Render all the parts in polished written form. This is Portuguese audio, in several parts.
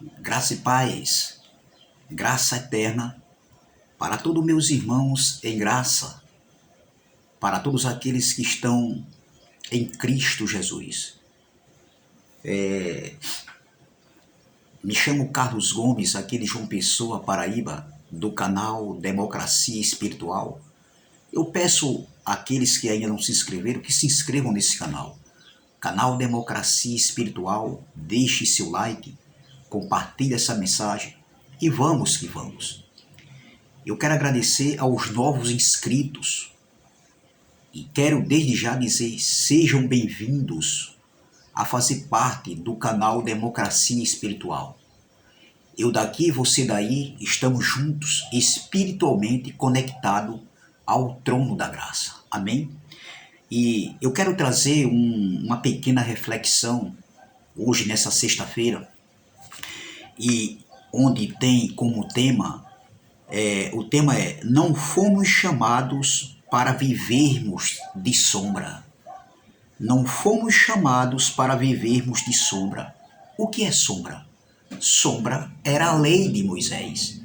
Graça e paz, graça eterna para todos meus irmãos em graça, para todos aqueles que estão em Cristo Jesus. Me chamo Carlos Gomes, aqui de João Pessoa, Paraíba, do canal Democracia Espiritual. Eu peço àqueles que ainda não se inscreveram que se inscrevam nesse canal. Canal Democracia Espiritual, deixe seu like, compartilhe essa mensagem e vamos que vamos. Eu quero agradecer aos novos inscritos e quero desde já dizer, sejam bem-vindos a fazer parte do canal Democracia Espiritual. Eu daqui, você daí, estamos juntos, espiritualmente conectados ao trono da graça. Amém? E eu quero trazer uma pequena reflexão hoje, nessa sexta-feira, e onde tem como tema, o tema é: não fomos chamados para vivermos de sombra. Não fomos chamados para vivermos de sombra. O que é sombra? Sombra era a lei de Moisés,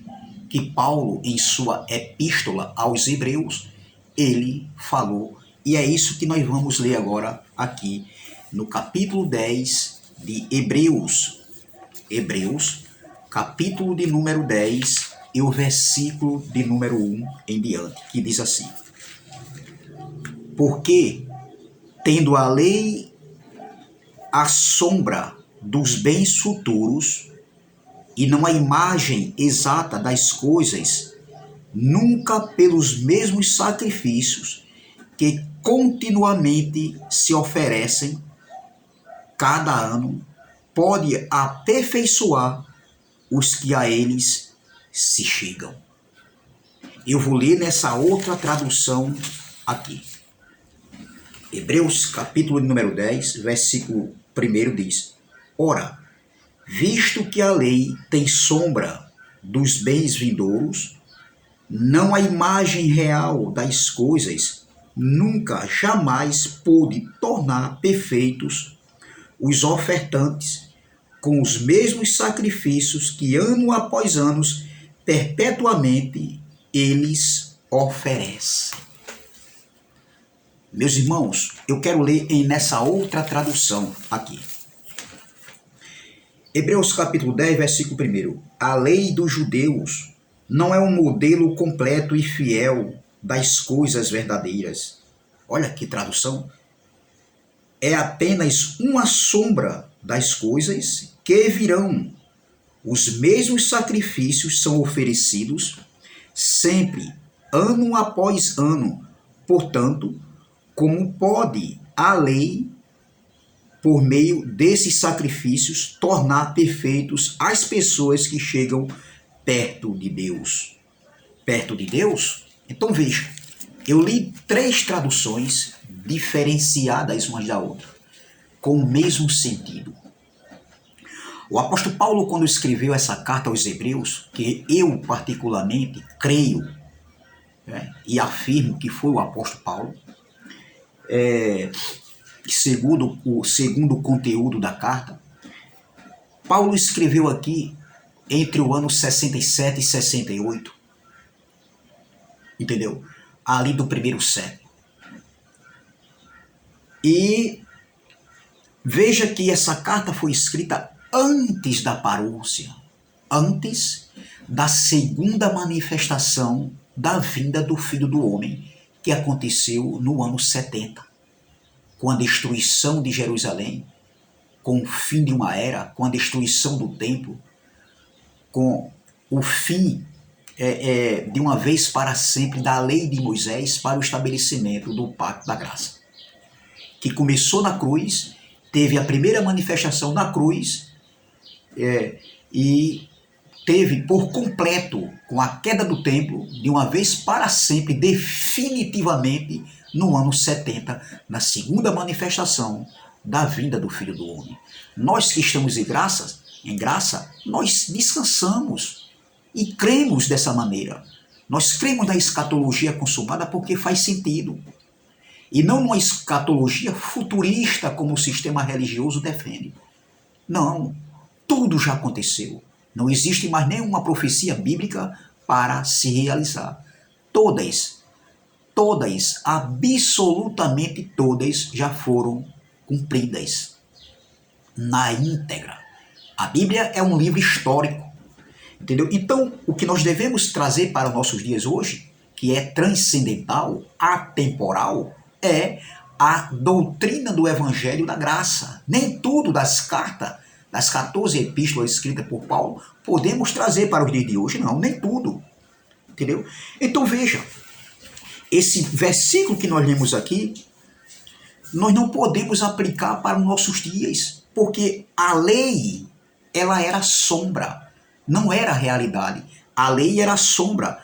que Paulo, em sua epístola aos Hebreus, ele falou, e é isso que nós vamos ler agora aqui no capítulo 10 de Hebreus. Hebreus, capítulo de número 10 e o versículo de número 1 em diante, que diz assim: porque, tendo a lei a sombra dos bens futuros, e não a imagem exata das coisas, nunca pelos mesmos sacrifícios que continuamente se oferecem cada ano, pode aperfeiçoar os que a eles se chegam. Eu vou ler nessa outra tradução aqui. Hebreus capítulo número 10, versículo 1 diz: ora, visto que a lei tem sombra dos bens vindouros, não a imagem real das coisas, nunca, jamais pôde tornar perfeitos os ofertantes com os mesmos sacrifícios que ano após ano, perpetuamente, eles oferecem. Meus irmãos, eu quero ler nessa outra tradução aqui. Hebreus capítulo 10, versículo 1. A lei dos judeus não é um modelo completo e fiel das coisas verdadeiras. Olha que tradução. É apenas uma sombra das coisas que virão. Os mesmos sacrifícios são oferecidos sempre, ano após ano. Portanto, como pode a lei, por meio desses sacrifícios, tornar perfeitos as pessoas que chegam perto de Deus? Perto de Deus? Então veja, eu li 3 traduções diferenciadas umas da outra, com o mesmo sentido. O apóstolo Paulo, quando escreveu essa carta aos Hebreus, que eu particularmente creio, e afirmo que foi o apóstolo Paulo, segundo o conteúdo da carta, Paulo escreveu aqui entre o ano 67 e 68, entendeu? Ali do primeiro século. E veja que essa carta foi escrita antes da parúcia, antes da segunda manifestação da vinda do Filho do Homem, que aconteceu no ano 70, com a destruição de Jerusalém, com o fim de uma era, com a destruição do templo, com o fim de uma vez para sempre da lei de Moisés para o estabelecimento do pacto da graça, que começou na cruz, teve a primeira manifestação na cruz, e teve por completo, com a queda do templo, de uma vez para sempre, definitivamente, no ano 70, na segunda manifestação da vinda do Filho do Homem. Nós que estamos em graça, nós descansamos e cremos dessa maneira. Nós cremos na escatologia consumada porque faz sentido. E não numa escatologia futurista como o sistema religioso defende. Não. tudo já aconteceu. Não existe mais nenhuma profecia bíblica para se realizar. Todas, absolutamente todas já foram cumpridas na íntegra. A Bíblia é um livro histórico, entendeu? Então, o que nós devemos trazer para os nossos dias hoje, que é transcendental, atemporal, é a doutrina do Evangelho da Graça. Nem tudo das cartas, das 14 epístolas escritas por Paulo, podemos trazer para os dias de hoje, não, nem tudo, entendeu? Então veja, esse versículo que nós lemos aqui, nós não podemos aplicar para os nossos dias, porque a lei, ela era sombra, não era realidade. A lei era sombra,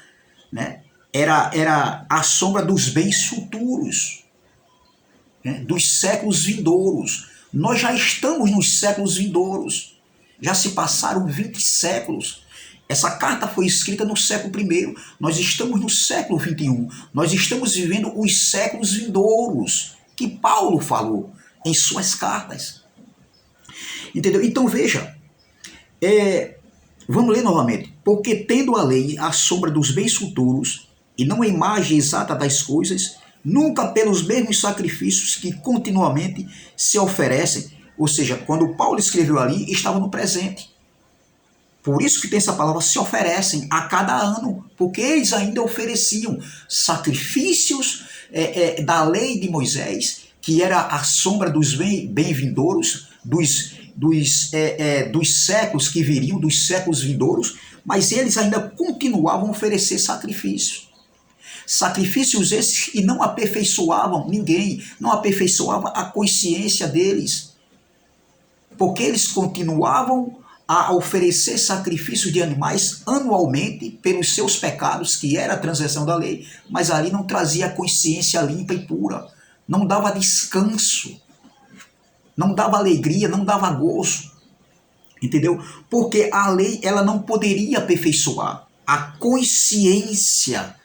né? Era a sombra dos bens futuros, né? Dos séculos vindouros. Nós já estamos nos séculos vindouros, já se passaram 20 séculos. Essa carta foi escrita no século I, nós estamos no século XXI, nós estamos vivendo os séculos vindouros que Paulo falou em suas cartas. Entendeu? Então veja, vamos ler novamente. Porque tendo a lei a sombra dos bens futuros, e não a imagem exata das coisas, nunca pelos mesmos sacrifícios que continuamente se oferecem, ou seja, quando Paulo escreveu ali, estava no presente. Por isso que tem essa palavra, se oferecem a cada ano, porque eles ainda ofereciam sacrifícios da lei de Moisés, que era a sombra dos bem-vindouros, dos séculos que viriam, dos séculos vindouros, mas eles ainda continuavam a oferecer sacrifícios. Sacrifícios esses que não aperfeiçoavam ninguém, não aperfeiçoavam a consciência deles, porque eles continuavam a oferecer sacrifícios de animais anualmente pelos seus pecados, que era a transgressão da lei, mas ali não trazia a consciência limpa e pura, não dava descanso, não dava alegria, não dava gozo, entendeu? Porque a lei, ela não poderia aperfeiçoar a consciência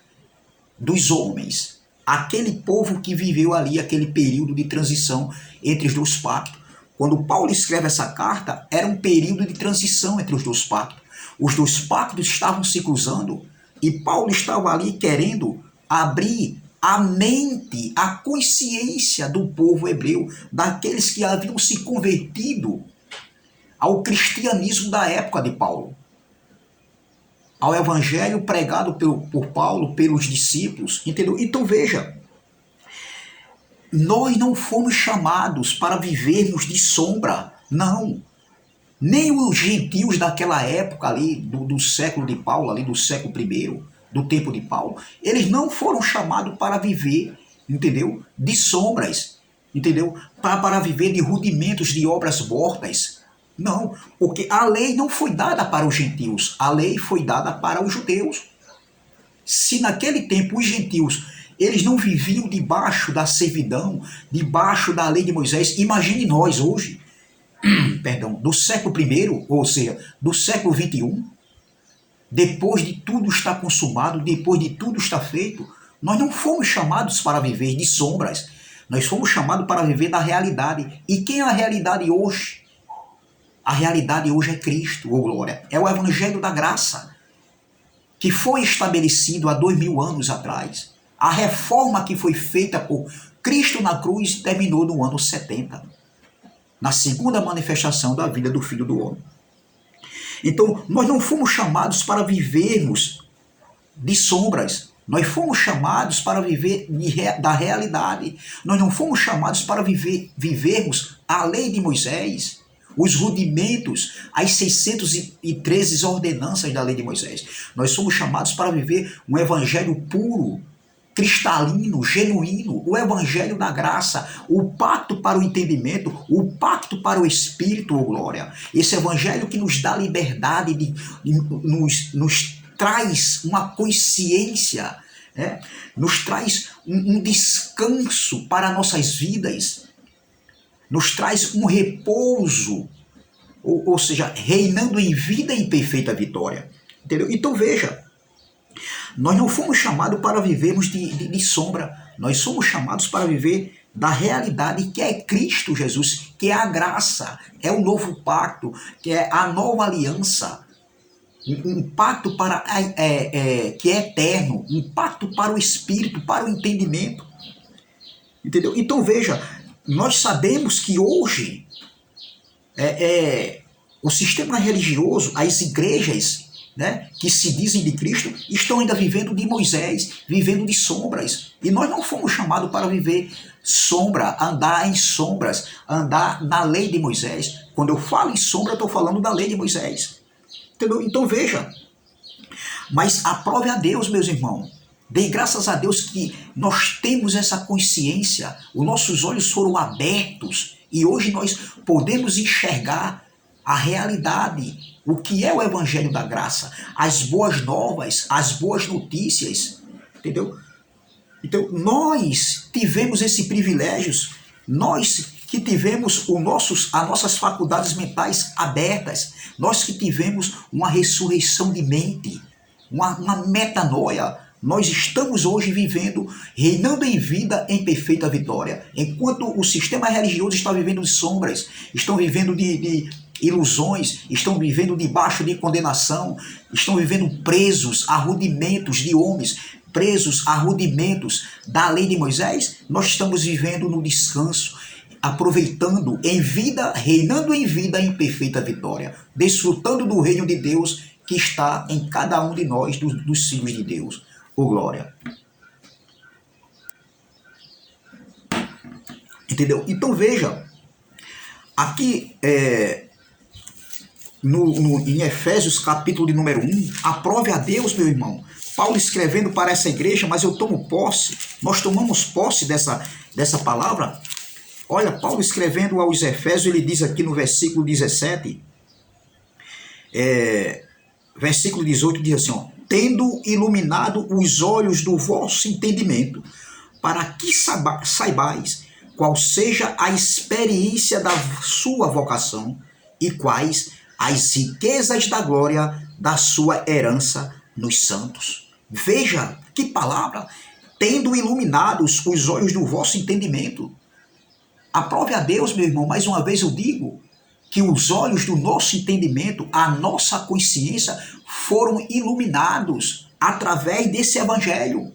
dos homens, aquele povo que viveu ali aquele período de transição entre os dois pactos. Quando Paulo escreve essa carta, era um período de transição entre os dois pactos. Os dois pactos estavam se cruzando e Paulo estava ali querendo abrir a mente, a consciência do povo hebreu, daqueles que haviam se convertido ao cristianismo da época de Paulo, ao evangelho pregado por Paulo, pelos discípulos, entendeu? Então veja, nós não fomos chamados para vivermos de sombra, não. Nem os gentios daquela época ali, do século de Paulo, ali do século I, do tempo de Paulo, eles não foram chamados para viver, entendeu? De sombras, entendeu? Para viver de rudimentos, de obras mortas. Não, porque a lei não foi dada para os gentios, a lei foi dada para os judeus. Se naquele tempo os gentios, eles não viviam debaixo da servidão, debaixo da lei de Moisés, imagine nós hoje, do século I, ou seja, do século XXI, depois de tudo estar consumado, depois de tudo estar feito, nós não fomos chamados para viver de sombras, nós fomos chamados para viver da realidade. E quem é a realidade hoje? A realidade hoje é Cristo, ô glória, é o Evangelho da Graça, que foi estabelecido há 2000 anos atrás. A reforma que foi feita por Cristo na cruz terminou no ano 70, na segunda manifestação da vida do Filho do Homem. Então, nós não fomos chamados para vivermos de sombras, nós fomos chamados para viver da realidade, nós não fomos chamados para vivermos a lei de Moisés, os rudimentos, as 613 ordenanças da lei de Moisés. Nós somos chamados para viver um evangelho puro, cristalino, genuíno, o evangelho da graça, o pacto para o entendimento, o pacto para o espírito, oh glória. Esse evangelho que nos dá liberdade, nos traz uma consciência, nos traz um descanso para nossas vidas, nos traz um repouso, ou seja, reinando em vida e perfeita vitória. Entendeu? Então veja, nós não fomos chamados para vivermos de sombra, nós somos chamados para viver da realidade que é Cristo Jesus, que é a graça, é o novo pacto, que é a nova aliança, um pacto para que é eterno, um pacto para o espírito, para o entendimento. Entendeu? Então veja, nós sabemos que hoje o sistema religioso, as igrejas, né, que se dizem de Cristo, estão ainda vivendo de Moisés, vivendo de sombras. E nós não fomos chamados para viver sombra, andar em sombras, andar na lei de Moisés. Quando eu falo em sombra, eu estou falando da lei de Moisés. Entendeu? Então veja, mas aprove a Deus, meus irmãos. Dê graças a Deus que nós temos essa consciência, os nossos olhos foram abertos e hoje nós podemos enxergar a realidade, o que é o Evangelho da Graça, as boas novas, as boas notícias, entendeu? Então nós tivemos esse privilégio, nós que tivemos as nossas faculdades mentais abertas, nós que tivemos uma ressurreição de mente, uma metanoia. Nós estamos hoje vivendo, reinando em vida em perfeita vitória. Enquanto o sistema religioso está vivendo de sombras, estão vivendo de ilusões, estão vivendo debaixo de condenação, estão vivendo presos a rudimentos de homens, presos a rudimentos da lei de Moisés, nós estamos vivendo no descanso, aproveitando em vida, reinando em vida em perfeita vitória, desfrutando do reino de Deus que está em cada um de nós, dos filhos de Deus. Oh, glória. Entendeu? Então veja, aqui em Efésios capítulo de número 1, aprove a Deus, meu irmão, Paulo escrevendo para essa igreja, mas eu tomo posse, nós tomamos posse dessa palavra. Olha, Paulo escrevendo aos Efésios, ele diz aqui no versículo 17, versículo 18 diz assim, ó, tendo iluminado os olhos do vosso entendimento, para que saibais qual seja a experiência da sua vocação e quais as riquezas da glória da sua herança nos santos. Veja que palavra, tendo iluminados os olhos do vosso entendimento. Aprove a Deus, meu irmão, mais uma vez eu digo, que os olhos do nosso entendimento, a nossa consciência, foram iluminados através desse evangelho,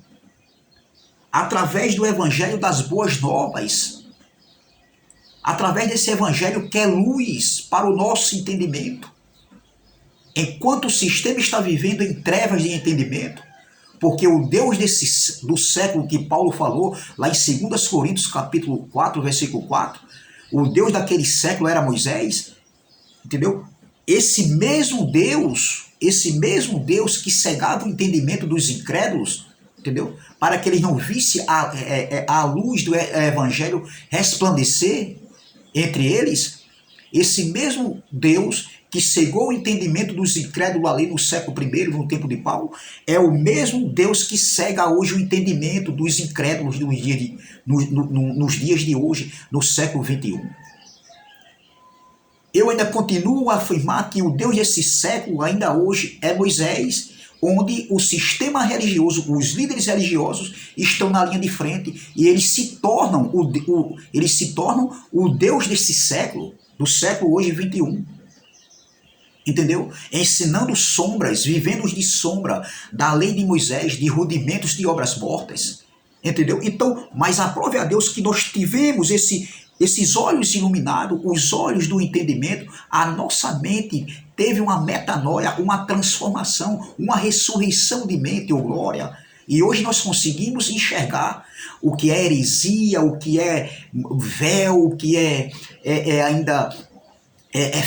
através do evangelho das boas novas, através desse evangelho que é luz para o nosso entendimento. Enquanto o sistema está vivendo em trevas de entendimento, porque o Deus do século que Paulo falou, lá em 2 Coríntios capítulo 4, versículo 4, o Deus daquele século era Moisés, entendeu? Esse mesmo Deus que cegava o entendimento dos incrédulos, entendeu? Para que eles não vissem a luz do evangelho resplandecer entre eles, esse mesmo Deus que cegou o entendimento dos incrédulos ali no século I, no tempo de Paulo, é o mesmo Deus que cega hoje o entendimento dos incrédulos nos dias de hoje, no século XXI. Eu ainda continuo a afirmar que o Deus desse século ainda hoje é Moisés, onde o sistema religioso, os líderes religiosos estão na linha de frente e eles se tornam o Deus desse século, do século hoje XXI. Entendeu? Ensinando sombras, vivendo de sombra da lei de Moisés, de rudimentos de obras mortas. Entendeu? Então, mas aprove a Deus que nós tivemos esses olhos iluminados, os olhos do entendimento, a nossa mente teve uma metanoia, uma transformação, uma ressurreição de mente, oh glória. E hoje nós conseguimos enxergar o que é heresia, o que é véu, o que é ainda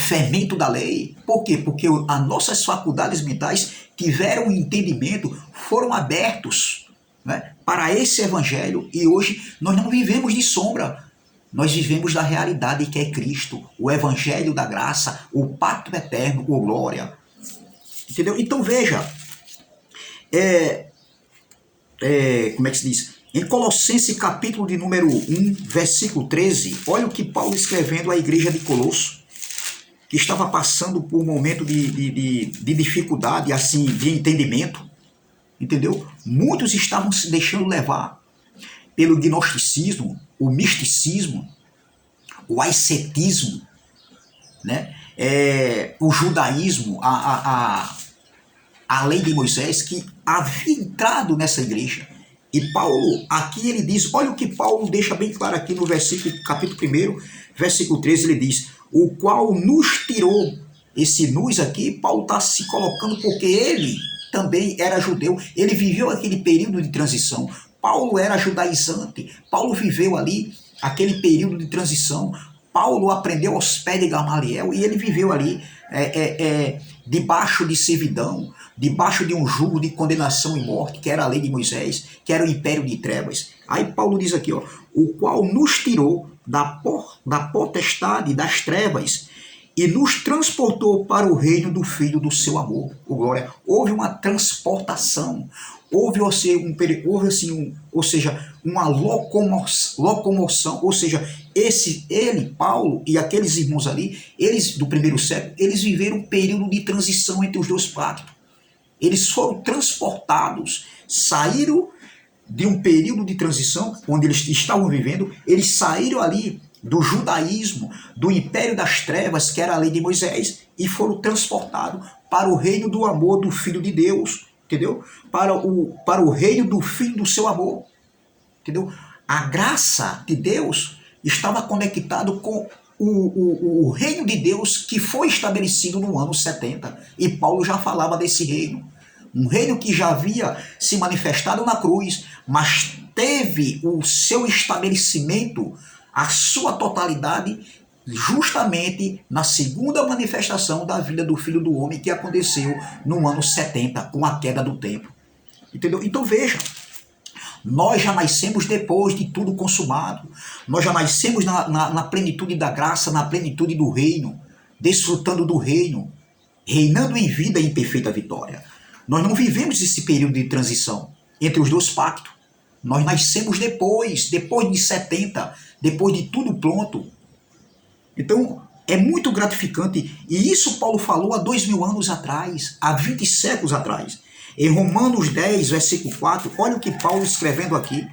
fermento da lei. Por quê? Porque as nossas faculdades mentais tiveram um entendimento, foram abertos, né, para esse evangelho e hoje nós não vivemos de sombra. Nós vivemos da realidade que é Cristo, o evangelho da graça, o pacto eterno, o glória. Entendeu? Então veja, como é que se diz? Em Colossenses capítulo de número 1, versículo 13, olha o que Paulo escrevendo à igreja de Colosso, que estava passando por um momento de dificuldade, assim, de entendimento, entendeu? Muitos estavam se deixando levar pelo gnosticismo, o misticismo, o ascetismo, né? O judaísmo, a lei de Moisés, que havia entrado nessa igreja. E Paulo, aqui ele diz, olha o que Paulo deixa bem claro aqui no versículo, capítulo 1, versículo 13, ele diz, o qual nos tirou. Esse nos aqui, Paulo está se colocando porque ele também era judeu, ele viveu aquele período de transição. Paulo era judaizante, Paulo viveu ali aquele período de transição. Paulo aprendeu aos pés de Gamaliel e ele viveu ali debaixo de servidão, debaixo de um jugo de condenação e morte, que era a lei de Moisés, que era o império de trevas. Aí Paulo diz aqui, ó, o qual nos tirou da potestade das trevas e nos transportou para o reino do Filho do seu amor. O glória. Houve uma transportação, houve uma locomoção, ou seja, ele, Paulo e aqueles irmãos ali, eles do primeiro século, eles viveram um período de transição entre os dois pactos. Eles foram transportados, saíram de um período de transição onde eles estavam vivendo, eles saíram ali do judaísmo, do império das trevas, que era a lei de Moisés, e foram transportados para o reino do amor do Filho de Deus, entendeu? Para o reino do Filho do seu amor, entendeu? A graça de Deus estava conectado com o reino de Deus que foi estabelecido no ano 70, e Paulo já falava desse reino, um reino que já havia se manifestado na cruz, mas teve o seu estabelecimento, a sua totalidade, justamente na segunda manifestação da vida do Filho do Homem, que aconteceu no ano 70, com a queda do templo. Entendeu? Então veja, nós já nascemos depois de tudo consumado, nós já nascemos na plenitude da graça, na plenitude do reino, desfrutando do reino, reinando em vida e em perfeita vitória. Nós não vivemos esse período de transição entre os dois pactos. Nós nascemos depois de 70, depois de tudo pronto. Então, é muito gratificante. E isso Paulo falou há 2000 anos atrás, há 20 séculos atrás. Em Romanos 10, versículo 4, olha o que Paulo escrevendo aqui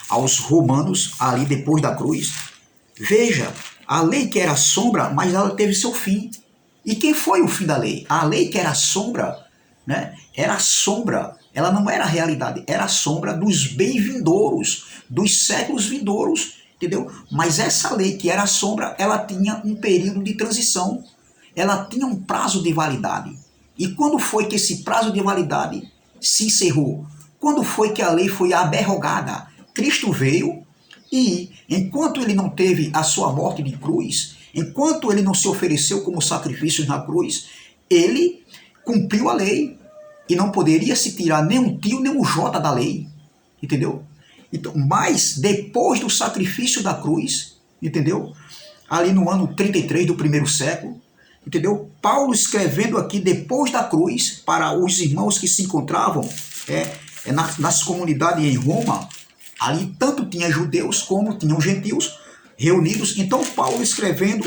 aos romanos, ali depois da cruz. Veja, a lei que era sombra, mas ela teve seu fim. E quem foi o fim da lei? A lei que era sombra, né? Era sombra, ela não era realidade, era a sombra dos bem-vindouros, dos séculos vindouros, entendeu? Mas essa lei que era sombra, ela tinha um período de transição, ela tinha um prazo de validade. E quando foi que esse prazo de validade se encerrou? Quando foi que a lei foi abrogada? Cristo veio e, enquanto ele não teve a sua morte de cruz, enquanto ele não se ofereceu como sacrifício na cruz, ele cumpriu a lei e não poderia se tirar nem um tio nem um jota da lei, entendeu? Então, mas depois do sacrifício da cruz, entendeu? Ali no ano 33 do primeiro século, entendeu? Paulo escrevendo aqui depois da cruz para os irmãos que se encontravam nas comunidades em Roma, ali tanto tinha judeus como tinham gentios reunidos. Então Paulo escrevendo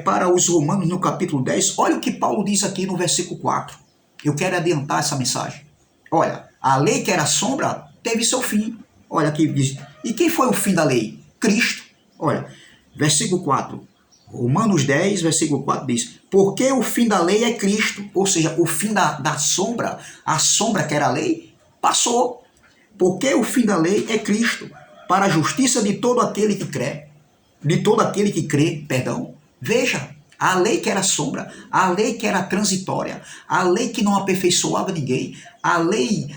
para os romanos no capítulo 10, olha o que Paulo diz aqui no versículo 4. Eu quero adiantar essa mensagem. Olha, a lei que era sombra teve seu fim. Olha aqui diz. E quem foi o fim da lei? Cristo. Olha, versículo 4. Romanos 10, versículo 4 diz, porque o fim da lei é Cristo, ou seja, o fim da sombra, a sombra que era a lei, passou. Porque o fim da lei é Cristo, para a justiça de todo aquele que crê, perdão. Veja, a lei que era sombra, a lei que era transitória, a lei que não aperfeiçoava ninguém, a lei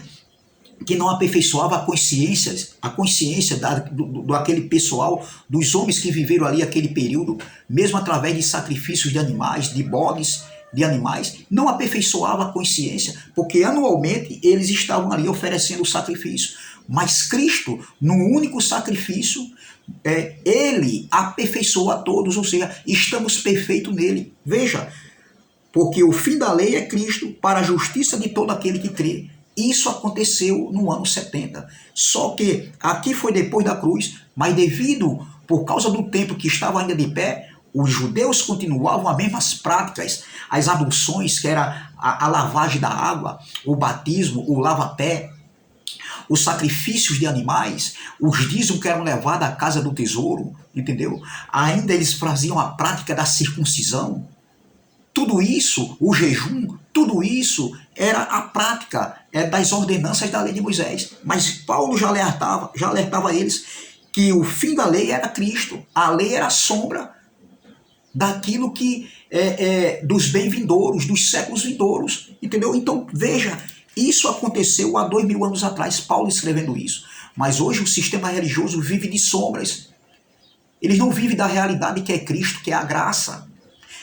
que não aperfeiçoava a consciência do aquele pessoal, dos homens que viveram ali aquele período, mesmo através de sacrifícios de animais, de bodes, de animais, não aperfeiçoava a consciência, porque anualmente eles estavam ali oferecendo o sacrifício. Mas Cristo, no único sacrifício, ele aperfeiçoou a todos, ou seja, estamos perfeitos nele. Veja, porque o fim da lei é Cristo, para a justiça de todo aquele que crê. Isso aconteceu no ano 70. Só que aqui foi depois da cruz, mas por causa do tempo que estava ainda de pé, os judeus continuavam as mesmas práticas, as abluções, que era a lavagem da água, o batismo, o lava-pé, os sacrifícios de animais, os dízimos que eram levados à casa do tesouro, entendeu? Ainda eles faziam a prática da circuncisão. Tudo isso, o jejum, tudo isso era a prática das ordenanças da lei de Moisés. Mas Paulo já alertava eles que o fim da lei era Cristo. A lei era a sombra daquilo que dos bem vindouros, dos séculos vindouros, entendeu? Então, veja, isso aconteceu há 2000 anos atrás, Paulo escrevendo isso. Mas hoje o sistema religioso vive de sombras. Eles não vivem da realidade que é Cristo, que é a graça.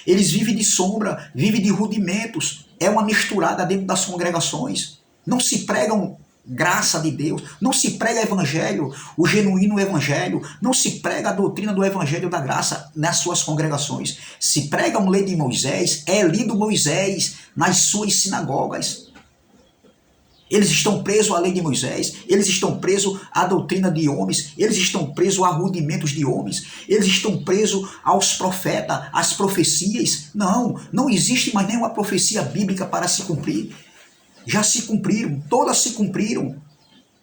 Eles vivem de sombra, vivem de rudimentos. É uma misturada dentro das congregações. Não se pregam graça de Deus, não se prega evangelho, o genuíno evangelho, não se prega a doutrina do evangelho da graça nas suas congregações. Se prega uma lei de Moisés, é lido Moisés nas suas sinagogas. Eles estão presos à lei de Moisés, eles estão presos à doutrina de homens, eles estão presos a rudimentos de homens, eles estão presos aos profetas, às profecias. Não existe mais nenhuma profecia bíblica para se cumprir. Já se cumpriram, todas se cumpriram.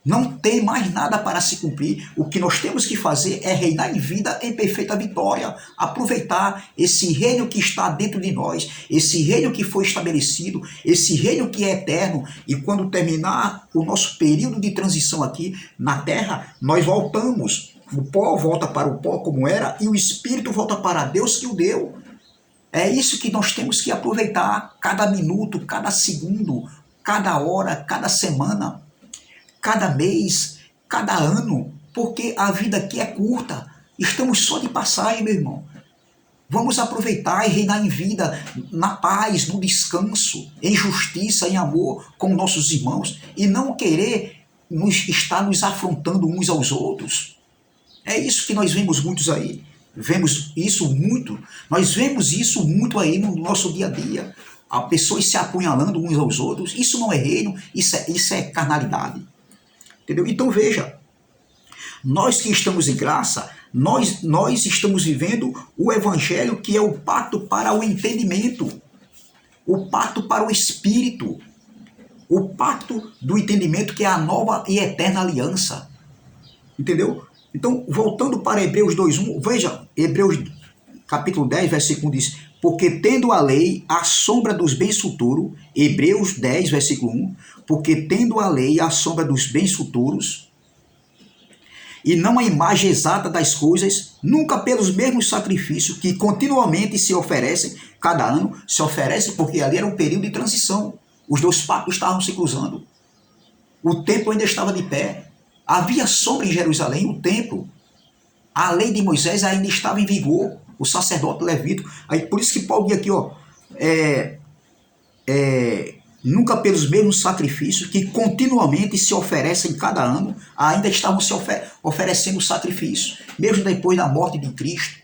Não tem mais nada para se cumprir. O que nós temos que fazer é reinar em vida em perfeita vitória. Aproveitar esse reino que está dentro de nós, esse reino que foi estabelecido, esse reino que é eterno. E quando terminar o nosso período de transição aqui na terra, nós voltamos. O pó volta para o pó como era e o espírito volta para Deus que o deu. É isso que nós temos que aproveitar cada minuto, cada segundo, cada hora, cada semana, cada mês, cada ano, porque a vida aqui é curta. Estamos só de passagem, meu irmão. Vamos aproveitar e reinar em vida, na paz, no descanso, em justiça, em amor com nossos irmãos e não querer estar nos afrontando uns aos outros. É isso que nós vemos muitos aí. Nós vemos isso muito aí no nosso dia a dia. As pessoas se apunhalando uns aos outros. Isso não é reino, isso é carnalidade. Entendeu? Então veja, nós que estamos em graça, nós estamos vivendo o evangelho que é o pacto para o entendimento, o pacto para o espírito, o pacto do entendimento que é a nova e eterna aliança. Entendeu? Então, voltando para Hebreus 2:1, veja, Hebreus capítulo 10, versículo 1 diz: porque tendo a lei a sombra dos bens futuros, Hebreus 10, versículo 1, porque tendo a lei a sombra dos bens futuros, e não a imagem exata das coisas, nunca pelos mesmos sacrifícios que continuamente se oferecem, cada ano se oferecem, porque ali era um período de transição, os dois pactos estavam se cruzando, o templo ainda estava de pé, havia sombra em Jerusalém, o templo, a lei de Moisés ainda estava em vigor, o sacerdote levítico. Aí, por isso que Paulo diz aqui, nunca pelos mesmos sacrifícios que continuamente se oferecem cada ano, ainda estavam se oferecendo sacrifício, mesmo depois da morte de Cristo.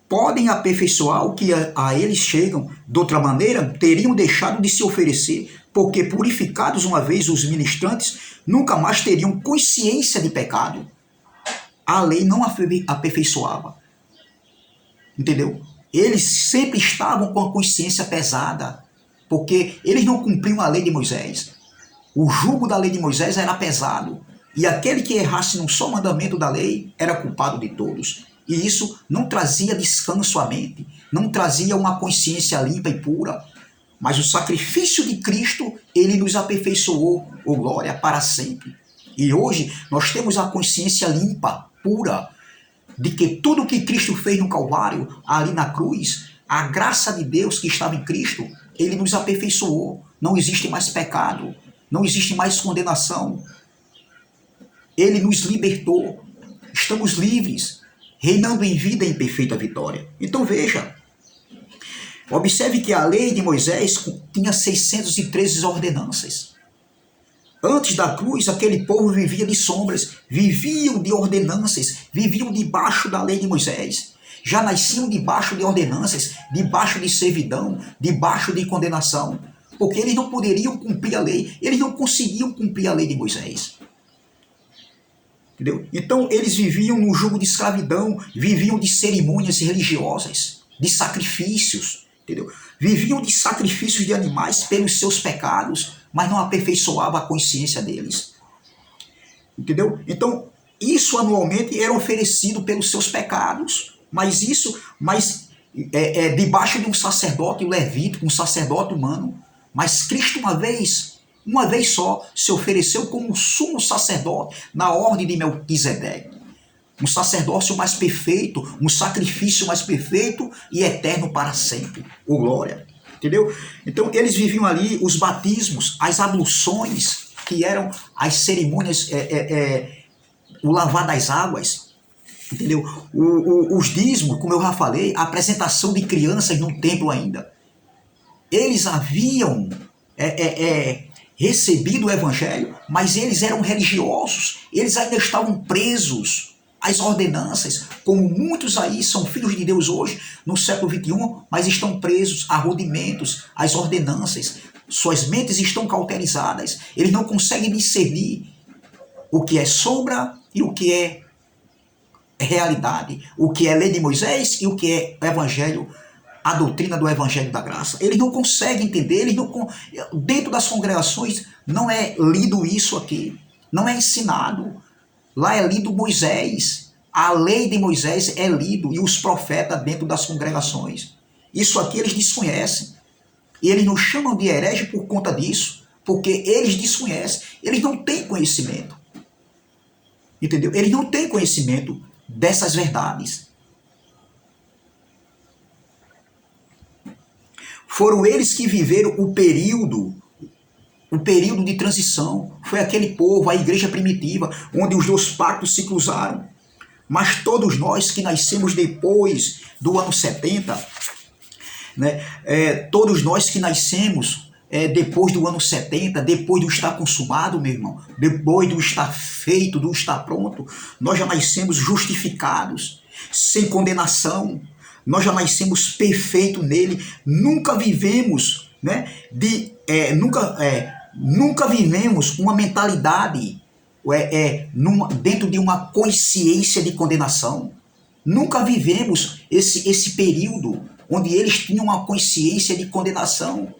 Podem aperfeiçoar o que a eles chegam, de outra maneira teriam deixado de se oferecer, porque purificados uma vez os ministrantes, nunca mais teriam consciência de pecado. A lei não aperfeiçoava. Entendeu? Eles sempre estavam com a consciência pesada, porque eles não cumpriam a lei de Moisés. O jugo da lei de Moisés era pesado, e aquele que errasse num só mandamento da lei era culpado de todos. E isso não trazia descanso à mente, não trazia uma consciência limpa e pura. Mas o sacrifício de Cristo, ele nos aperfeiçoou, oh glória, para sempre. E hoje nós temos a consciência limpa, pura, de que tudo que Cristo fez no Calvário, ali na cruz, a graça de Deus que estava em Cristo, ele nos aperfeiçoou. Não existe mais pecado, não existe mais condenação. Ele nos libertou, estamos livres, reinando em vida em perfeita vitória. Então veja, observe que a lei de Moisés tinha 613 ordenanças. Antes da cruz, aquele povo vivia de sombras, viviam de ordenanças, viviam debaixo da lei de Moisés. Já nasciam debaixo de ordenanças, debaixo de servidão, debaixo de condenação, porque eles não poderiam cumprir a lei, eles não conseguiam cumprir a lei de Moisés. Entendeu? Então, eles viviam no jugo de escravidão, viviam de cerimônias religiosas, de sacrifícios, entendeu? Viviam de sacrifícios de animais pelos seus pecados. mas não aperfeiçoava a consciência deles. Entendeu? Então, isso anualmente era oferecido pelos seus pecados, mas debaixo de um sacerdote levítico, um sacerdote humano. Mas Cristo uma vez só, se ofereceu como sumo sacerdote na ordem de Melquisedeque. Um sacerdócio mais perfeito, um sacrifício mais perfeito e eterno para sempre. Ô glória! Entendeu? Então eles viviam ali os batismos, as abluções, que eram as cerimônias, o lavar das águas, entendeu? Os dízimos, como eu já falei, a apresentação de crianças no templo ainda. Eles haviam recebido o evangelho, mas eles eram religiosos, eles ainda estavam presos às ordenanças, como muitos aí são filhos de Deus hoje, no século XXI, mas estão presos a rudimentos, às ordenanças. Suas mentes estão cauterizadas, eles não conseguem discernir o que é sombra e o que é realidade, o que é lei de Moisés e o que é o evangelho, a doutrina do evangelho da graça. Eles não conseguem entender, dentro das congregações não é lido isso aqui, não é ensinado. Lá é lido Moisés, a lei de Moisés é lido e os profetas dentro das congregações. Isso aqui eles desconhecem. E eles nos chamam de herege por conta disso, porque eles desconhecem, eles não têm conhecimento. Entendeu? Eles não têm conhecimento dessas verdades. Foram eles que viveram o período de transição. Foi aquele povo, a igreja primitiva, onde os dois pactos se cruzaram. Mas todos nós que nascemos depois do ano 70, né, todos nós que nascemos depois do ano 70, depois do estar consumado, meu irmão, depois do estar feito, do estar pronto, nós já nascemos justificados, sem condenação, nós já nascemos perfeito nele, nunca vivemos, né, nunca vivemos uma mentalidade dentro de uma consciência de condenação. Nunca vivemos esse período onde eles tinham uma consciência de condenação.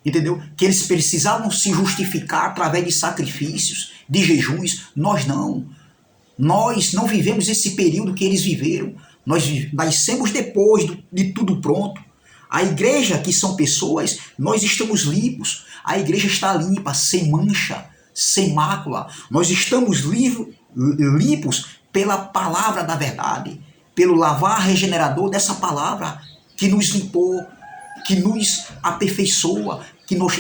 Entendeu? Que eles precisavam se justificar através de sacrifícios, de jejuns. Nós não. Nós não vivemos esse período que eles viveram. Nós nascemos depois de tudo pronto. A igreja, que são pessoas, nós estamos limpos. A igreja está limpa, sem mancha, sem mácula. Nós estamos limpos pela palavra da verdade, pelo lavar regenerador dessa palavra que nos limpou, que nos aperfeiçoa,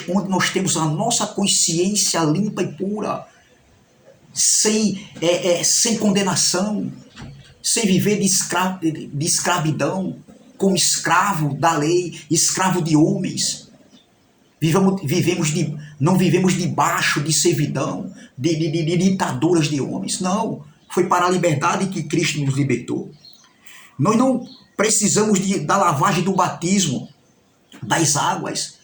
onde nós temos a nossa consciência limpa e pura, sem condenação, sem viver de escravidão, como escravo da lei, escravo de homens. Não vivemos debaixo de servidão, de ditaduras de homens. Não, foi para a liberdade que Cristo nos libertou. Nós não precisamos da lavagem do batismo, das águas,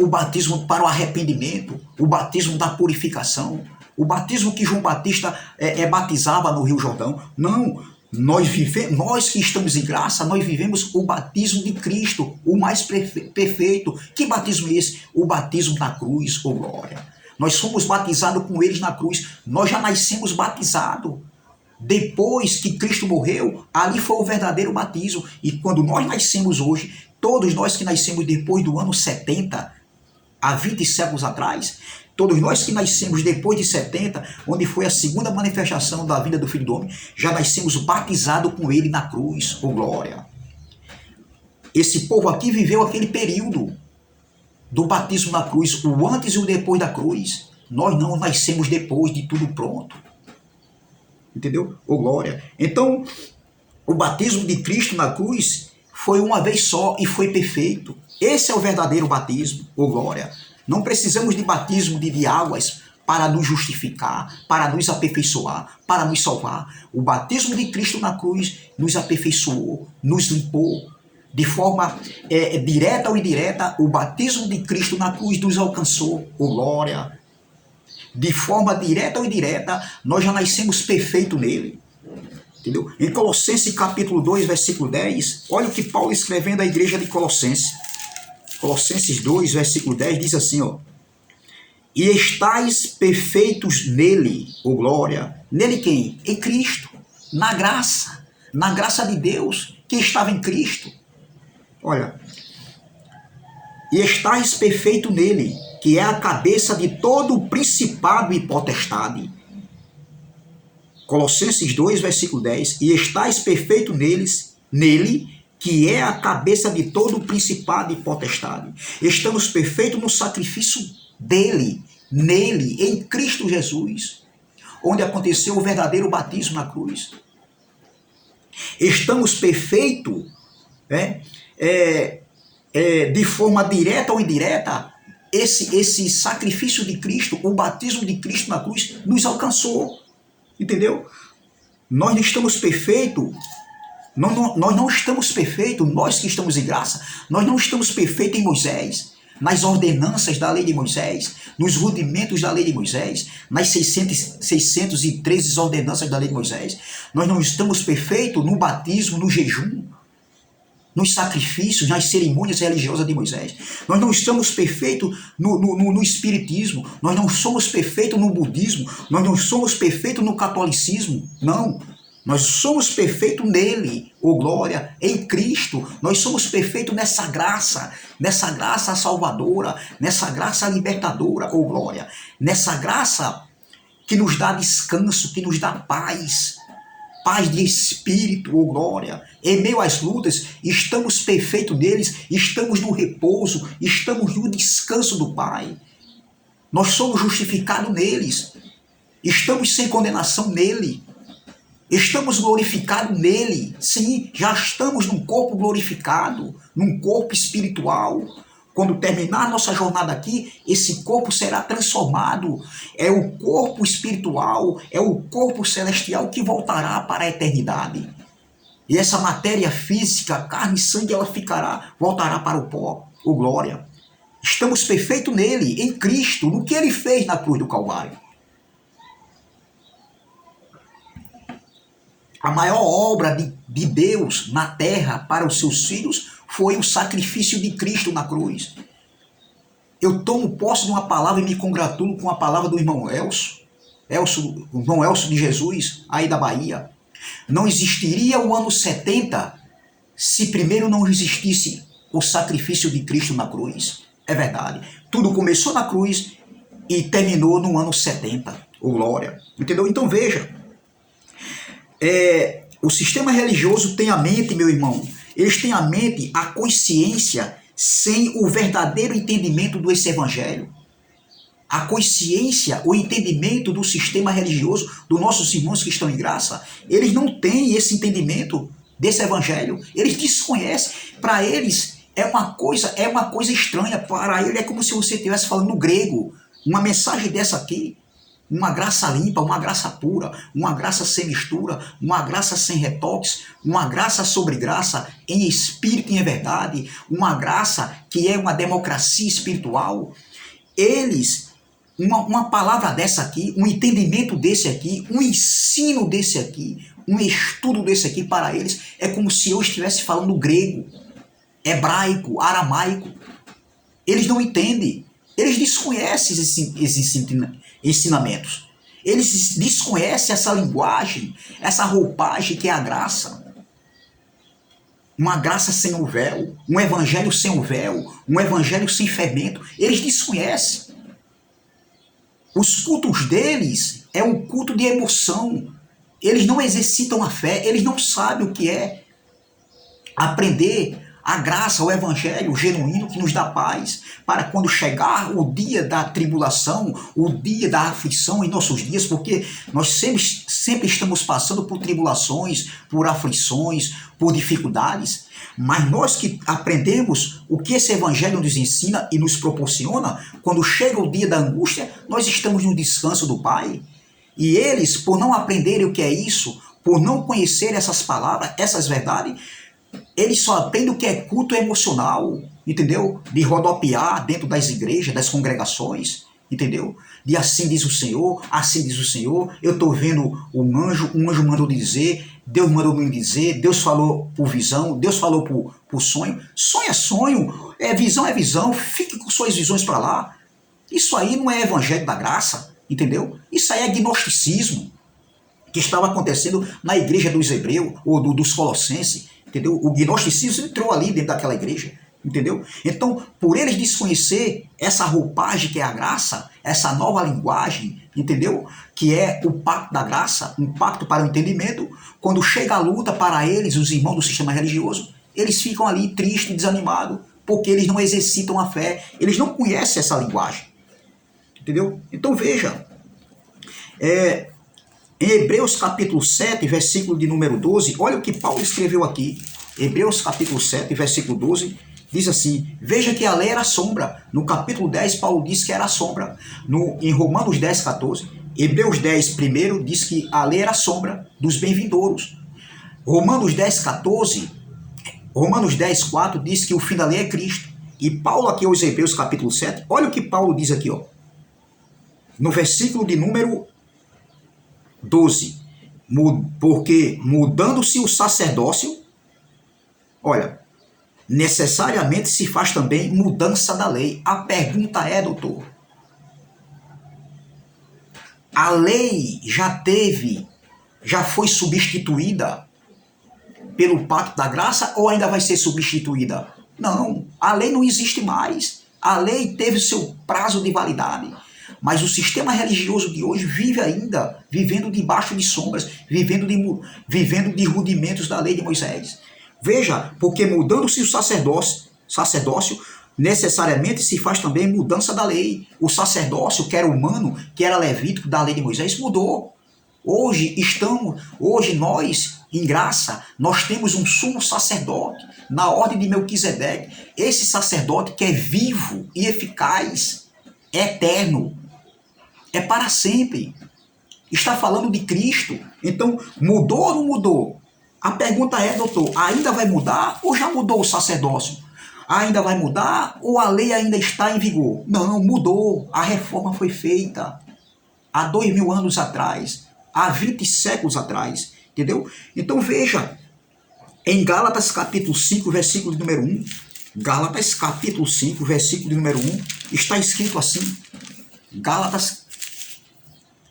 o batismo para o arrependimento, o batismo da purificação, o batismo que João Batista batizava no Rio Jordão. Não, nós que estamos em graça, nós vivemos o batismo de Cristo, o mais perfeito. Que batismo é esse? O batismo da cruz, ô glória. Nós somos batizados com eles na cruz, nós já nascemos batizados. Depois que Cristo morreu, ali foi o verdadeiro batismo. E quando nós nascemos hoje, todos nós que nascemos depois do ano 70, há 20 séculos atrás, todos nós que nascemos depois de 70, onde foi a segunda manifestação da vinda do Filho do Homem, já nascemos batizados com ele na cruz, ô glória. Esse povo aqui viveu aquele período do batismo na cruz, o antes e o depois da cruz. Nós não nascemos depois de tudo pronto. Entendeu? Ô glória. Então, o batismo de Cristo na cruz foi uma vez só e foi perfeito. Esse é o verdadeiro batismo, ô glória. Não precisamos de batismo de águas para nos justificar, para nos aperfeiçoar, para nos salvar. O batismo de Cristo na cruz nos aperfeiçoou, nos limpou. De forma direta ou indireta, o batismo de Cristo na cruz nos alcançou, ô glória. De forma direta ou indireta, nós já nascemos perfeito nele. Entendeu? Em Colossenses capítulo 2, versículo 10, olha o que Paulo escrevendo à igreja de Colossenses. Colossenses 2, versículo 10, diz assim, ó. E estáis perfeitos nele, ô glória. Nele quem? Em Cristo. Na graça de Deus, que estava em Cristo. Olha, e estáis perfeito nele, que é a cabeça de todo o principado e potestade. Colossenses 2, versículo 10, e estáis perfeito nele, que é a cabeça de todo o principado e potestade. Estamos perfeitos no sacrifício dele, nele, em Cristo Jesus, onde aconteceu o verdadeiro batismo na cruz. Estamos perfeitos, né? De forma direta ou indireta, esse sacrifício de Cristo, o batismo de Cristo na cruz, nos alcançou. Entendeu? Nós não estamos perfeitos. Nós não estamos perfeitos, nós que estamos em graça, nós não estamos perfeitos em Moisés, nas ordenanças da lei de Moisés, nos rudimentos da lei de Moisés, nas 613 ordenanças da lei de Moisés. Nós não estamos perfeitos no batismo, no jejum, nos sacrifícios, nas cerimônias religiosas de Moisés. Nós não estamos perfeitos no espiritismo, nós não somos perfeitos no budismo, nós não somos perfeitos no catolicismo, não. Nós somos perfeitos nele, ô glória, em Cristo. Nós somos perfeitos nessa graça salvadora, nessa graça libertadora, ô glória. Nessa graça que nos dá descanso, que nos dá paz de espírito, ô glória. Em meio às lutas, estamos perfeitos neles, estamos no repouso, estamos no descanso do Pai. Nós somos justificados neles, estamos sem condenação nele. Estamos glorificados nele. Sim, já estamos num corpo glorificado, num corpo espiritual. Quando terminar a nossa jornada aqui, esse corpo será transformado. É o corpo espiritual, é o corpo celestial que voltará para a eternidade. E essa matéria física, carne e sangue, ela voltará para o pó, o glória. Estamos perfeitos nele, em Cristo, no que ele fez na cruz do Calvário. A maior obra de Deus na terra para os seus filhos foi o sacrifício de Cristo na cruz. Eu tomo posse de uma palavra e me congratulo com a palavra do irmão o irmão Elcio de Jesus, aí da Bahia. Não existiria o ano 70 se primeiro não existisse o sacrifício de Cristo na cruz. É verdade. Tudo começou na cruz e terminou no ano 70. Oh, glória. Entendeu? Então veja. O sistema religioso tem a mente, meu irmão, eles têm a mente, a consciência, sem o verdadeiro entendimento desse evangelho. A consciência, o entendimento do sistema religioso, dos nossos irmãos que estão em graça, eles não têm esse entendimento desse evangelho, eles desconhecem. Para eles é uma coisa estranha, para ele é como se você estivesse falando no grego. Uma mensagem dessa aqui, uma graça limpa, uma graça pura, uma graça sem mistura, uma graça sem retoques, uma graça sobre graça, em espírito e em verdade, uma graça que é uma democracia espiritual. Eles, uma palavra dessa aqui, um entendimento desse aqui, um ensino desse aqui, um estudo desse aqui para eles, é como se eu estivesse falando grego, hebraico, aramaico. Eles não entendem, eles desconhecem esses ensinamentos. Eles desconhecem essa linguagem, essa roupagem que é a graça. Uma graça sem o véu, um evangelho sem o véu, um evangelho sem fermento. Eles desconhecem. Os cultos deles é um culto de emoção. Eles não exercitam a fé, eles não sabem o que é aprender a graça, o evangelho genuíno que nos dá paz, para quando chegar o dia da tribulação, o dia da aflição em nossos dias, porque nós sempre estamos passando por tribulações, por aflições, por dificuldades, mas nós que aprendemos o que esse evangelho nos ensina e nos proporciona, quando chega o dia da angústia, nós estamos no descanso do Pai. E eles, por não aprenderem o que é isso, por não conhecer essas palavras, essas verdades, eles só aprendem o que é culto emocional, entendeu? De rodopiar dentro das igrejas, das congregações, entendeu? De assim diz o Senhor, eu estou vendo um anjo mandou dizer, Deus mandou me dizer, Deus falou por visão, Deus falou por sonho. Sonho é sonho, visão é visão, fique com suas visões para lá. Isso aí não é evangelho da graça, entendeu? Isso aí é gnosticismo que estava acontecendo na igreja dos hebreus, ou dos colossenses, entendeu? O gnosticismo entrou ali dentro daquela igreja, entendeu? Então, por eles desconhecer essa roupagem que é a graça, essa nova linguagem, entendeu? Que é o pacto da graça, um pacto para o entendimento, quando chega a luta para eles, os irmãos do sistema religioso, eles ficam ali tristes, desanimados, porque eles não exercitam a fé, eles não conhecem essa linguagem, entendeu? Então veja, em Hebreus capítulo 7, versículo de número 12, olha o que Paulo escreveu aqui. Hebreus capítulo 7, versículo 12, diz assim: veja que a lei era sombra. No capítulo 10, Paulo diz que era sombra. Em Romanos 10, 14, Hebreus 10, primeiro, diz que a lei era sombra dos bem-vindouros. Romanos 10, 14, Romanos 10, 4 diz que o fim da lei é Cristo. E Paulo aqui aos Hebreus capítulo 7, olha o que Paulo diz aqui, ó. No versículo de número 12, porque mudando-se o sacerdócio, olha, necessariamente se faz também mudança da lei. A pergunta é, doutor, a lei já foi substituída pelo pacto da graça ou ainda vai ser substituída? Não, a lei não existe mais. A lei teve seu prazo de validade. Mas o sistema religioso de hoje vive ainda, vivendo debaixo de sombras, vivendo de rudimentos da lei de Moisés. Veja, porque mudando-se o sacerdócio, necessariamente se faz também mudança da lei. O sacerdócio, que era humano, que era levítico da lei de Moisés, mudou. Hoje nós, em graça, nós temos um sumo sacerdote, na ordem de Melquisedeque. Esse sacerdote que é vivo e eficaz, eterno, é para sempre. Está falando de Cristo. Então, mudou ou não mudou? A pergunta é, doutor, ainda vai mudar ou já mudou o sacerdócio? Ainda vai mudar ou a lei ainda está em vigor? Não, mudou. A reforma foi feita há 2000 anos atrás, há 20 séculos atrás, entendeu? Então veja, em Gálatas capítulo 5, versículo número 1, Gálatas capítulo 5, versículo número 1, está escrito assim, Gálatas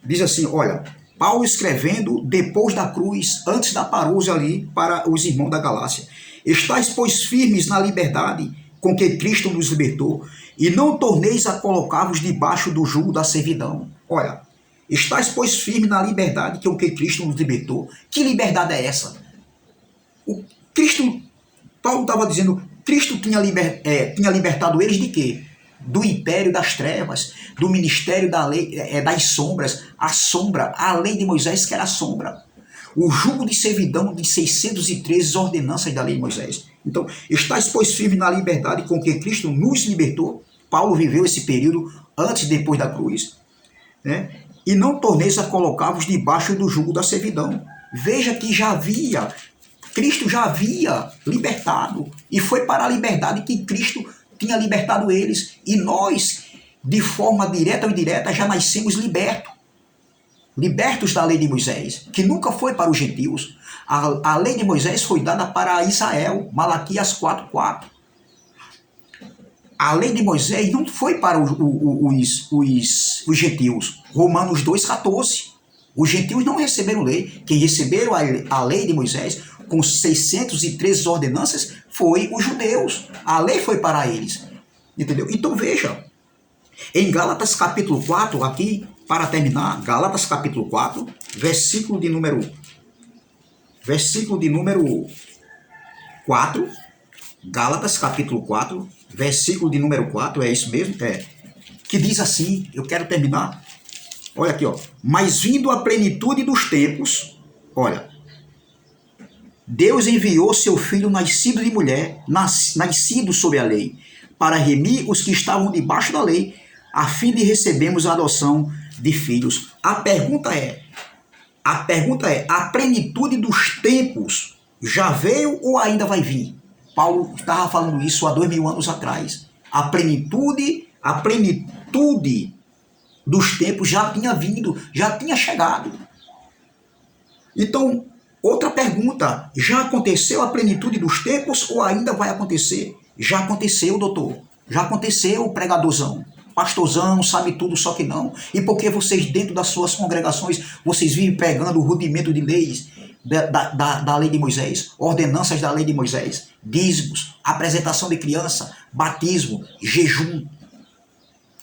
diz assim, olha, Paulo escrevendo depois da cruz, antes da parousia ali, para os irmãos da Galácia. Estais, pois, firmes na liberdade com que Cristo nos libertou, e não torneis a colocar-vos debaixo do jugo da servidão. Olha, estais, pois, firmes na liberdade com que Cristo nos libertou. Que liberdade é essa? Paulo estava dizendo, Cristo tinha libertado eles de quê? Do império das trevas, do ministério da lei, das sombras, a lei de Moisés que era a sombra, o jugo de servidão de 613 ordenanças da lei de Moisés. Então, estais, pois, firmes na liberdade com que Cristo nos libertou. Paulo viveu esse período antes e depois da cruz, né? E não torneis a colocar-vos debaixo do jugo da servidão. Veja que Cristo já havia libertado, e foi para a liberdade que Cristo tinha libertado eles, e nós, de forma direta ou indireta, já nascemos libertos da lei de Moisés, que nunca foi para os gentios. A lei de Moisés foi dada para Israel, Malaquias 4:4. A lei de Moisés não foi para os gentios, Romanos 2:14. Os gentios não receberam lei, quem receberam a lei de Moisés com 613 ordenanças foi os judeus. A lei foi para eles. Entendeu? Então veja, em Gálatas capítulo 4, aqui, para terminar, Gálatas capítulo 4, versículo de número 4, Gálatas capítulo 4, versículo de número 4, é isso mesmo? Que diz assim, eu quero terminar, olha aqui, ó, mas vindo a plenitude dos tempos, olha, Deus enviou seu Filho nascido de mulher, nascido sob a lei, para remir os que estavam debaixo da lei, a fim de recebermos a adoção de filhos. A pergunta é, a plenitude dos tempos já veio ou ainda vai vir? Paulo estava falando isso há 2000 anos atrás. A plenitude dos tempos já tinha vindo, já tinha chegado. Então, Outra pergunta, já aconteceu a plenitude dos tempos ou ainda vai acontecer? Já aconteceu, doutor. Já aconteceu, pregadorzão. Pastorzão, sabe tudo, só que não. E por que vocês, dentro das suas congregações, vocês vivem pregando o rudimento de leis, da lei de Moisés, ordenanças da lei de Moisés, dízimos, apresentação de criança, batismo, jejum,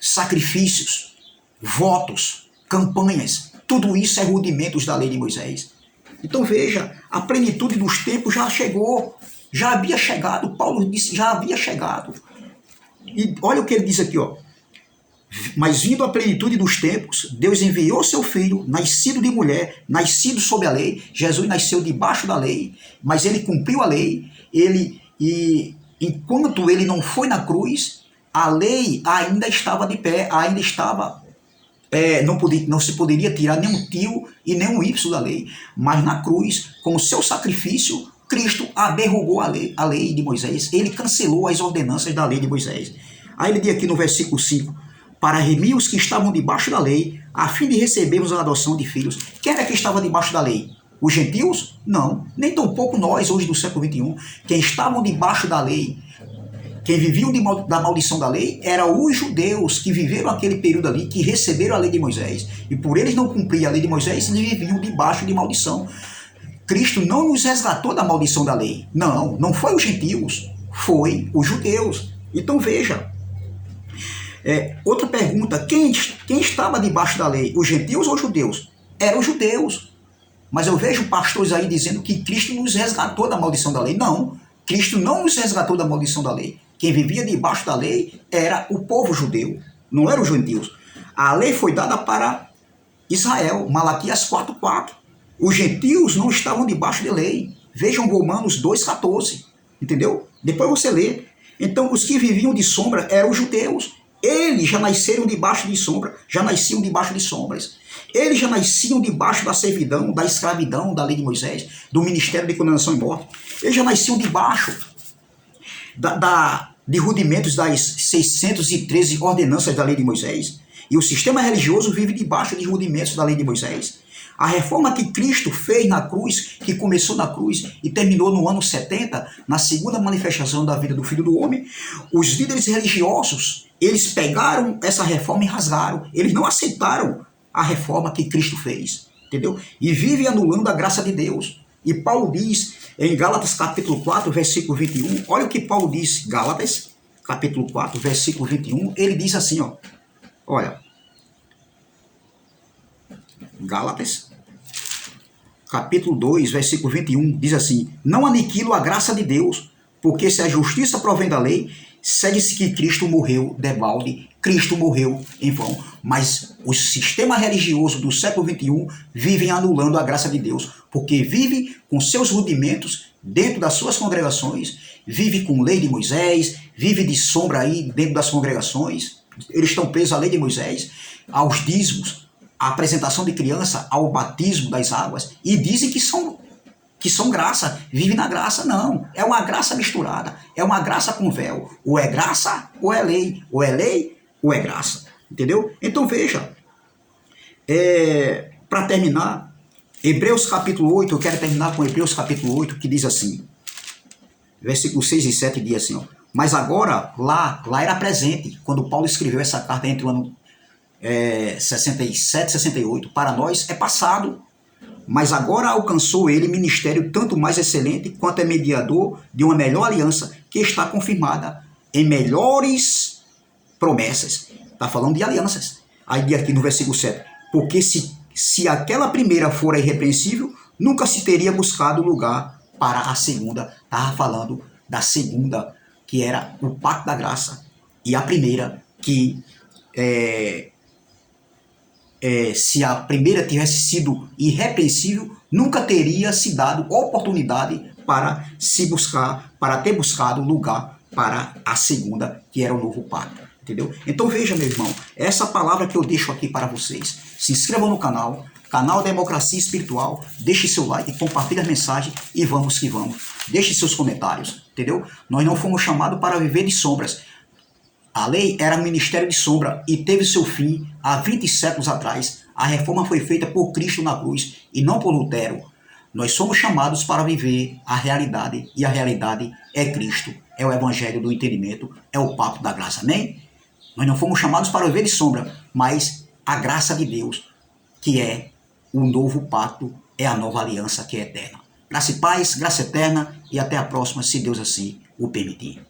sacrifícios, votos, campanhas, tudo isso é rudimentos da lei de Moisés. Então veja, a plenitude dos tempos já chegou, já havia chegado, Paulo disse, já havia chegado. E olha o que ele diz aqui, ó. Mas vindo a plenitude dos tempos, Deus enviou seu filho, nascido de mulher, nascido sob a lei. Jesus nasceu debaixo da lei, mas ele cumpriu a lei. E enquanto ele não foi na cruz, a lei ainda estava de pé, ainda estava, não se poderia tirar nenhum tio e nenhum y da lei. Mas na cruz, com o seu sacrifício, Cristo abrogou a lei de Moisés. Ele cancelou as ordenanças da lei de Moisés. Aí ele diz aqui no versículo 5, para remir os que estavam debaixo da lei, a fim de recebermos a adoção de filhos. Quem era que estava debaixo da lei? Os gentios? Não. Nem tampouco nós, hoje do século XXI. Quem estavam debaixo da lei, quem viviam da maldição da lei, eram os judeus que viveram aquele período ali, que receberam a lei de Moisés. E por eles não cumprir a lei de Moisés, eles viviam debaixo de maldição. Cristo não nos resgatou da maldição da lei. Não, não foi os gentios, foi os judeus. Então veja, outra pergunta, quem estava debaixo da lei, os gentios ou os judeus? Eram os judeus. Mas eu vejo pastores aí dizendo que Cristo nos resgatou da maldição da lei. Não, Cristo não nos resgatou da maldição da lei. Quem vivia debaixo da lei era o povo judeu, não eram os gentios. A lei foi dada para Israel, Malaquias 4:4. Os gentios não estavam debaixo de lei. Vejam Romanos 2:14, entendeu? Depois você lê. Então, os que viviam de sombra eram os judeus. Eles já nasceram debaixo de sombra, já nasciam debaixo de sombras. Eles já nasciam debaixo da servidão, da escravidão, da lei de Moisés, do ministério de condenação e morte. Eles já nasciam debaixo de rudimentos das 613 ordenanças da lei de Moisés. E o sistema religioso vive debaixo de rudimentos da lei de Moisés. A reforma que Cristo fez na cruz, que começou na cruz e terminou no ano 70, na segunda manifestação da vida do Filho do Homem, os líderes religiosos, eles pegaram essa reforma e rasgaram. Eles não aceitaram a reforma que Cristo fez, entendeu? E vivem anulando a graça de Deus. E Paulo diz em Gálatas capítulo 4, versículo 21, olha o que Paulo diz, Gálatas capítulo 4, versículo 21, ele diz assim, ó, olha, Gálatas capítulo 2, versículo 21, diz assim, não aniquilo a graça de Deus, porque se a justiça provém da lei, segue-se que Cristo morreu debalde, Cristo morreu em vão. Mas o sistema religioso do século XXI vivem anulando a graça de Deus, porque vive com seus rudimentos dentro das suas congregações, vive com lei de Moisés, vive de sombra aí dentro das congregações, eles estão presos à lei de Moisés, aos dízimos, à apresentação de criança, ao batismo das águas, e dizem que são graça, vive na graça. Não, é uma graça misturada, é uma graça com véu, ou é graça ou é lei ou é graça, entendeu? Então veja, para terminar, Hebreus capítulo 8, eu quero terminar com Hebreus capítulo 8, que diz assim, versículos 6 e 7 diz assim, ó, mas agora, lá era presente, quando Paulo escreveu essa carta entre o ano 67 e 68, para nós é passado, mas agora alcançou ele ministério tanto mais excelente quanto é mediador de uma melhor aliança que está confirmada em melhores promessas. Está falando de alianças. Aí diz aqui no versículo 7, porque se aquela primeira fora irrepreensível, nunca se teria buscado lugar para a segunda. Estava falando da segunda, que era o pacto da graça, e a primeira que se a primeira tivesse sido irrepreensível, nunca teria se dado oportunidade para ter buscado lugar para a segunda, que era o novo pacto, entendeu? Então veja, meu irmão, essa palavra que eu deixo aqui para vocês. Se inscrevam no canal Democracia Espiritual, deixe seu like, compartilhe a mensagem e vamos que vamos. Deixe seus comentários, entendeu? Nós não fomos chamados para viver de sombras. A lei era um ministério de sombra e teve seu fim há 20 séculos atrás. A reforma foi feita por Cristo na cruz e não por Lutero. Nós somos chamados para viver a realidade, e a realidade é Cristo, é o evangelho do entendimento, é o papo da graça, amém? Nós não fomos chamados para viver de sombra, mas a graça de Deus, que é o novo pacto, é a nova aliança que é eterna. Graça e paz, graça eterna, e até a próxima, se Deus assim o permitir.